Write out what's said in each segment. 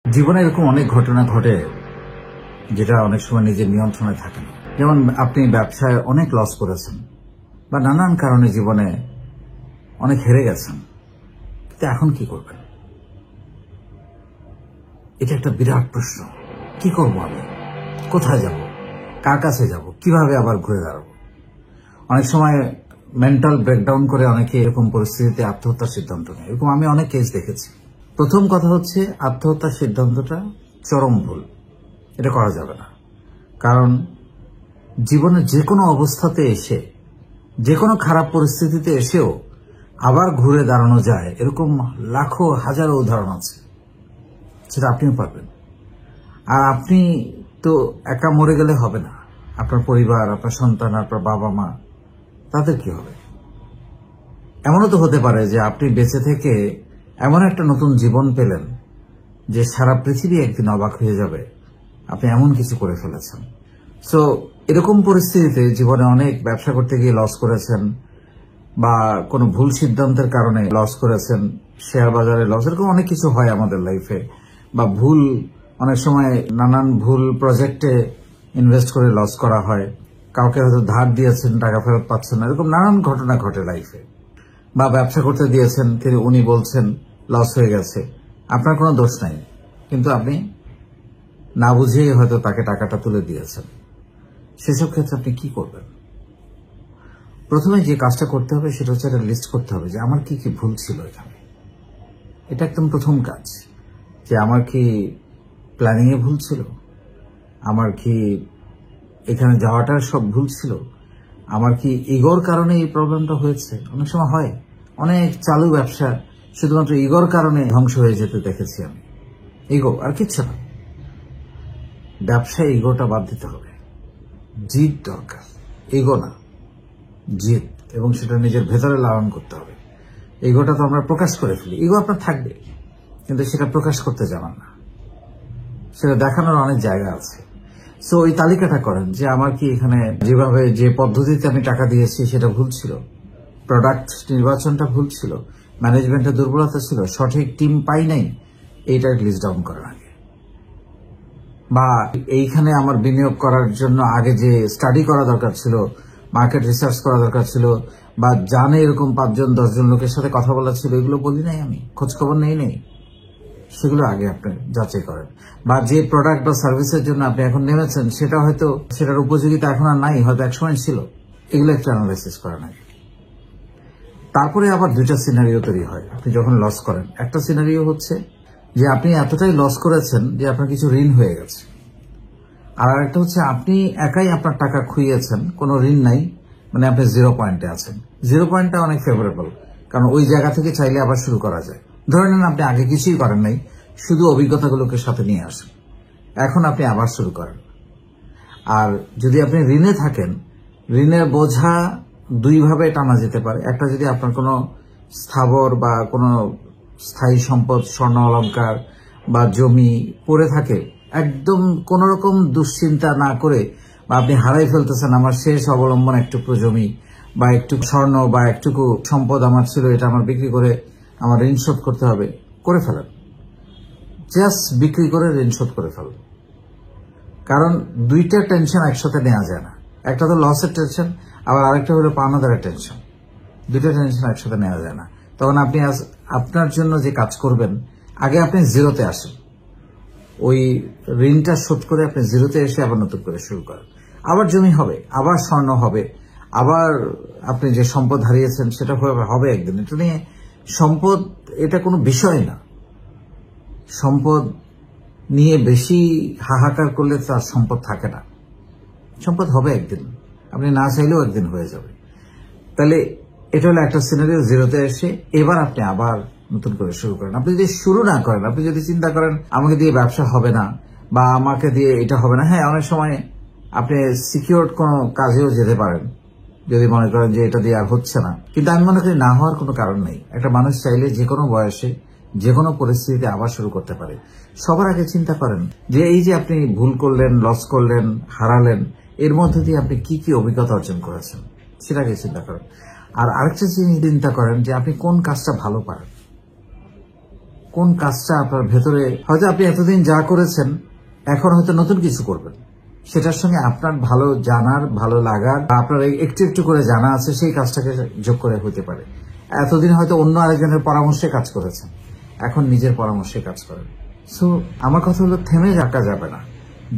জীবনে এরকম অনেক ঘটনা ঘটে যেটা অনেক সময় নিজের নিয়ন্ত্রণে থাকে না। যেমন আপনি ব্যবসায় অনেক লস করেছেন বা নানান কারণে জীবনে অনেক হেরে গেছেন, কিন্তু এখন কি করবেন? এটা একটা বিরাট প্রশ্ন। কি করবো আমি? কোথায় যাব? কার কাছে যাব? কিভাবে আবার ঘুরে দাঁড়াবো? অনেক সময় মেন্টাল ব্রেকডাউন করে অনেকে এরকম পরিস্থিতিতে আত্মহত্যার সিদ্ধান্ত নেয়। এরকম আমি অনেক কেস দেখেছি। প্রথম কথা হচ্ছে, আত্মহত্যার সিদ্ধান্তটা চরম ভুল। এটা করা যাবে না। কারণ জীবনের যে কোনো অবস্থাতে এসে, যে কোনো খারাপ পরিস্থিতিতে এসেও আবার ঘুরে দাঁড়ানো যায়, এরকম লাখো হাজারো উদাহরণ আছে। সেটা আপনিও পারবেন। আর আপনি তো একা মরে গেলে হবে না। আপনার পরিবার, আপনার সন্তান, আপনার বাবা মা, তাদের কি হবে? এমনও তো হতে পারে যে আপনি বেঁচে থেকে এমন একটা নতুন জীবন পেলেন যে সারা পৃথিবী একদিন অবাক হয়ে যাবে আপনি এমন কিছু করে ফেলেছেন। সো এরকম পরিস্থিতিতে জীবনে অনেক ব্যবসা করতে গিয়ে লস করেছেন বা কোনো ভুল সিদ্ধান্তের কারণে লস করেছেন, শেয়ার বাজারে লস, এরকম অনেক কিছু হয় আমাদের লাইফে। বা অনেক সময় নানান ভুল প্রজেক্টে ইনভেস্ট করে লস করা হয়। কাউকে হয়তো ধার দিয়েছেন, টাকা ফেরত পাচ্ছেন না, এরকম নানান ঘটনা ঘটে লাইফে। বা ব্যবসা করতে দিয়েছেন, উনি বলছেন লস হয়ে গেছে, আপনার কোনো দোষ নাই, কিন্তু আপনি না বুঝেই হয়তো তাকে টাকাটা তুলে দিয়েছেন। সেসব ক্ষেত্রে আপনি কি করবেন? প্রথমে যে কাজটা করতে হবে সেটা হচ্ছে একটা লিস্ট করতে হবে যে আমার কি কি ভুল ছিল এখানে। এটা একদম প্রথম কাজ, যে আমার কি প্ল্যানিং এ ভুল ছিল, আমার কি এখানে যাওয়াটার সব ভুল ছিল, আমার কি ইগোর কারণে এই প্রবলেমটা হয়েছে। অনেক সময় হয় অনেক চালু ব্যবসা শুধুমাত্র ইগোর কারণে ধ্বংস হয়ে যেতে দেখেছি আমি। ইগো আর কিচ্ছু না। ব্যবসায় ইগোটা বাদ দিতে হবে। জিত দরকার, ইগো না, জিত। এবং সেটা নিজের ভেতরে লালন করতে হবে। ইগোটা তো আমরা প্রকাশ করে ফেলি। ইগো আপনার থাকবে, কিন্তু সেটা প্রকাশ করতে জানান না, সেটা দেখানোর অনেক জায়গা আছে। সো ওই তালিকাটা করেন যে আমার কি এখানে যেভাবে যে পদ্ধতিতে আমি টাকা দিয়েছি সেটা ভুল ছিল, প্রোডাক্ট নির্বাচনটা ভুল ছিল, ম্যানেজমেন্টের দুর্বলতা ছিল, সঠিক টিম পাই নাই, এইটা লিস্ট ডাউন করেন আগে। বা এইখানে আমার বিনিয়োগ করার জন্য আগে যে স্টাডি করা দরকার ছিল, মার্কেট রিসার্চ করা দরকার ছিল, বা জানে এরকম 5-10 লোকের সাথে কথা বলা ছিল, এগুলো বলি নাই আমি, খোঁজখবর নেই, সেগুলো আগে আপনি যাচাই করেন। বা যে প্রোডাক্ট বা সার্ভিসের জন্য আপনি এখন নেমেছেন সেটা হয়তো সেটার উপযোগিতা এখন আর নাই, হয়তো একসময় ছিল, এগুলো একটু অ্যানালাইসিস করেন আগে। তারপরে আবার দুইটা সিনারিও তৈরি হয় আপনি যখন লস করেন। একটা সিনারিও হচ্ছে যে আপনি এতটাই লস করেছেন যে আপনার কিছু ঋণ হয়ে গেছে। আর একটা হচ্ছে আপনি একাই আপনার টাকা খুইয়েছেন, কোনো ঋণ নাই, মানে আপনি 0 পয়েন্টে আছেন। 0 পয়েন্টটা অনেক ফেভারেবল, কারণ ওই জায়গা থেকে চাইলে আবার শুরু করা যায়। ধরে নেন আপনি আগে কিছুই করেন নাই, শুধু অভিজ্ঞতাগুলোকে সাথে নিয়ে আসেন, এখন আপনি আবার শুরু করেন। আর যদি আপনি ঋণে থাকেন, ঋণের বোঝা দুইভাবে টানা যেতে পারে। একটা, যদি আপনার কোনো স্থাবর বা কোনো স্থায়ী সম্পদ, স্বর্ণ অলংকার বা জমি পড়ে থাকে, একদম কোন রকম দুশ্চিন্তা না করে, বা আপনি হারাই ফেলতেছেন, আমার শেষ অবলম্বন একটুকু জমি বা একটু স্বর্ণ বা একটুকু সম্পদ আমার ছিল, এটা আমার বিক্রি করে আমার ঋণ শোধ করতে হবে, করে ফেলেন। জাস্ট বিক্রি করে ঋণ শোধ করে ফেলেন। কারণ দুইটা টেনশন একসাথে নেওয়া যায় না। একটা তো লসের টেনশন, আবার আরেকটা হলো পাওনাদারের টেনশন। দুইটা টেনশন একসাথে নেওয়া যায় না। তখন আপনি আপনার জন্য যে কাজ করবেন, আগে আপনি জিরোতে আসেন, ওই ঋণটা শোধ করে আপনি জিরোতে এসে আবার নতুন করে শুরু করেন। আবার জমি হবে, আবার স্বর্ণ হবে, আবার আপনি যে সম্পদ হারিয়েছেন সেটা হবে একদিন। এটা নিয়ে সম্পদ, এটা কোনো বিষয় না। সম্পদ নিয়ে বেশি হাহাকার করলে তার সম্পদ থাকে না। সম্পদ হবে একদিন, আপনি না চাইলেও একদিন হয়ে যাবে। তাহলে এটা হলো একটা সিনারিও। জিরোতে এসে এবার আপনি আবার নতুন করে শুরু করেন। আপনি যদি শুরু না করেন, আপনি যদি চিন্তা করেন আমাকে দিয়ে ব্যবসা হবে না বা আমাকে দিয়ে এটা হবে না, হ্যাঁ, অনেক সময় আপনি সিকিউরড কোনো কাজেও যেতে পারেন যদি মনে করেন যে এটা দিয়ে আর হচ্ছে না। কিন্তু আমি মনে করি না হওয়ার কোনো কারণ নেই। একটা মানুষ চাইলে যে কোনো বয়সে, যে কোনো পরিস্থিতিতে আবার শুরু করতে পারে। সবার আগে চিন্তা করেন যে এই যে আপনি ভুল করলেন, লস করলেন, হারালেন, এর মধ্যে দিয়ে আপনি কি কি অভিজ্ঞতা অর্জন করেছেন সেটাকে চিন্তা করেন। আর আরেকটা জিনিস চিন্তা করেন যে আপনি কোন কাজটা ভালো পারেন। কোন কাজটা আপনার ভেতরে, হয়তো আপনি এতদিন যা করেছেন এখন হয়তো নতুন কিছু করবেন, সেটার সঙ্গে আপনার ভালো জানার, ভালো লাগার, আপনার একটু একটু করে জানা আছে সেই কাজটাকে যোগ করে হতে পারে। এতদিন হয়তো অন্য আরেকজনের পরামর্শে কাজ করেছেন, এখন নিজের পরামর্শে কাজ করেন। সো আমার কথা হলো, থেমে রাখা যাবে না।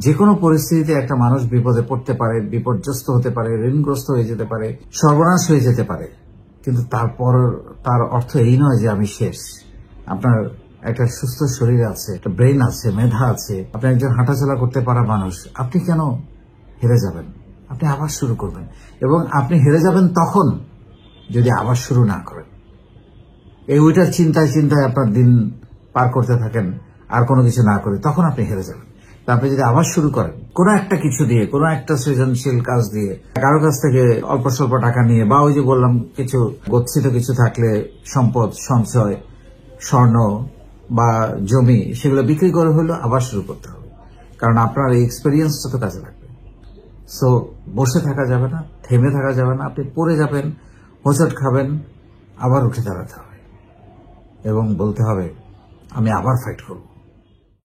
যে কোনো পরিস্থিতিতে একটা মানুষ বিপদে পড়তে পারে, বিপর্যস্ত হতে পারে, ঋণগ্রস্ত হয়ে যেতে পারে, সর্বনাশ হয়ে যেতে পারে, কিন্তু তারপর তার অর্থ এই নয় যে আমি শেষ। আপনার একটা সুস্থ শরীর আছে, একটা ব্রেন আছে, মেধা আছে, আপনি একজন হাঁটাচলা করতে পারা মানুষ, আপনি কেন হেরে যাবেন? আপনি আবার শুরু করবেন, এবং আপনি হেরে যাবেন তখন যদি আবার শুরু না করেন। এই ওইটার চিন্তায় চিন্তায় আপনার দিন পার করতে থাকেন আর কোনো কিছু না করে, তখন আপনি হেরে যাবেন। আপনি যদি আবার শুরু করেন কোনো একটা কিছু দিয়ে, কোনো একটা সৃজনশীল কাজ দিয়ে, কারো কাছ থেকে অল্প স্বল্প টাকা নিয়ে, বা ওই যে বললাম কিছু গচ্ছিত কিছু থাকলে সম্পদ, সঞ্চয়, স্বর্ণ বা জমি, সেগুলো বিক্রি করে হলেও আবার শুরু করতে হবে, কারণ আপনার এই এক্সপেরিয়েন্সটা তো কাজে লাগবে। সো বসে থাকা যাবে না, থেমে থাকা যাবে না। আপনি পড়ে যাবেন, হোঁচট খাবেন, আবার উঠে দাঁড়াতে হবে এবং বলতে হবে আমি আবার ফাইট করব।